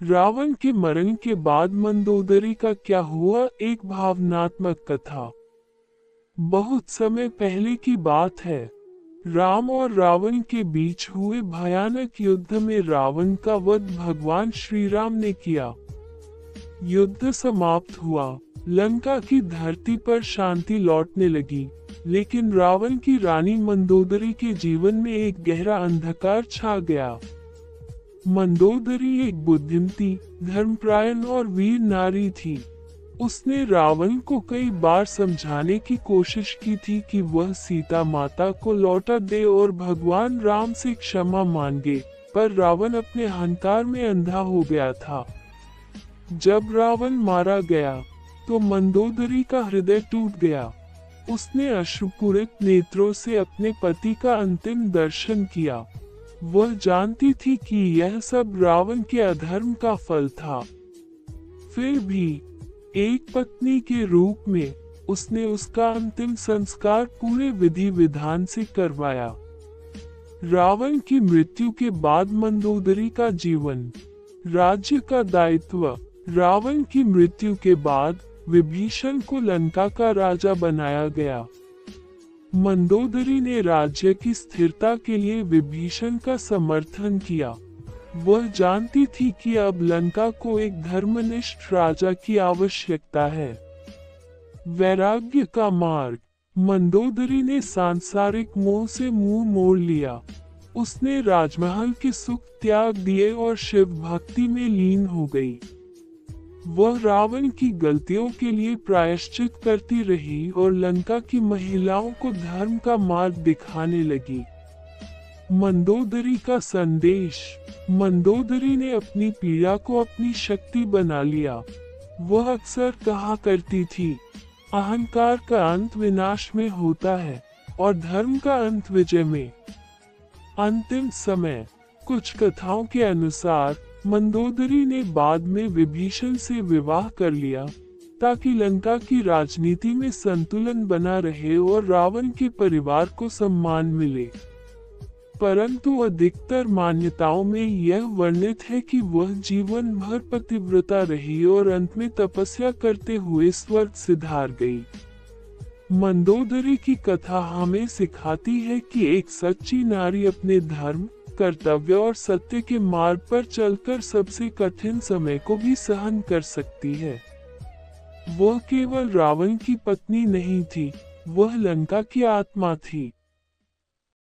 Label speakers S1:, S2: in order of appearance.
S1: रावण के मरण के बाद मंदोदरी का क्या हुआ, एक भावनात्मक कथा। बहुत समय पहले की बात है। राम और रावण के बीच हुए भयानक युद्ध में रावण का वध भगवान श्री राम ने किया। युद्ध समाप्त हुआ, लंका की धरती पर शांति लौटने लगी, लेकिन रावण की रानी मंदोदरी के जीवन में एक गहरा अंधकार छा गया। मंदोदरी एक बुद्धिमती, धर्मपरायण और वीर नारी थी। उसने रावण को कई बार समझाने की कोशिश की थी कि वह सीता माता को लौटा दे और भगवान राम से क्षमा मांगे, पर रावण अपने अहंकार में अंधा हो गया था। जब रावण मारा गया, तो मंदोदरी का हृदय टूट गया। उसने अश्रुपूरित नेत्रों से अपने पति का अंतिम दर्शन किया। वह जानती थी कि यह सब रावण के अधर्म का फल था। फिर भी एक पत्नी के रूप में उसने उसका अंतिम संस्कार पूरे विधि विधान से करवाया। रावण की मृत्यु के बाद मंदोदरी का जीवन, राज्य का दायित्व। रावण की मृत्यु के बाद विभीषण को लंका का राजा बनाया गया। मंदोदरी ने राज्य की स्थिरता के लिए विभीषण का समर्थन किया। वह जानती थी कि अब लंका को एक धर्मनिष्ठ राजा की आवश्यकता है। वैराग्य का मार्ग। मंदोदरी ने सांसारिक मोह से मुंह मोड़ लिया। उसने राजमहल के सुख त्याग दिए और शिव भक्ति में लीन हो गई। वह रावण की गलतियों के लिए प्रायश्चित करती रही और लंका की महिलाओं को धर्म का मार्ग दिखाने लगी। मंदोदरी का संदेश। मंदोदरी ने अपनी पीड़ा को अपनी शक्ति बना लिया। वह अक्सर कहा करती थी, अहंकार का अंत विनाश में होता है और धर्म का अंत विजय में। अंतिम समय। कुछ कथाओं के अनुसार मंदोदरी ने बाद में विभीषण से विवाह कर लिया, ताकि लंका की राजनीति में संतुलन बना रहे और रावण के परिवार को सम्मान मिले। परंतु अधिकतर मान्यताओं में यह वर्णित है कि वह जीवन भर पतिव्रता रही और अंत में तपस्या करते हुए स्वर्ग सिधार गई। मंदोदरी की कथा हमें सिखाती है कि एक सच्ची नारी अपने धर्म, कर्तव्य और सत्य के मार्ग पर चलकर सबसे कठिन समय को भी सहन कर सकती है। वह केवल रावण की पत्नी नहीं थी, वह लंका की आत्मा थी।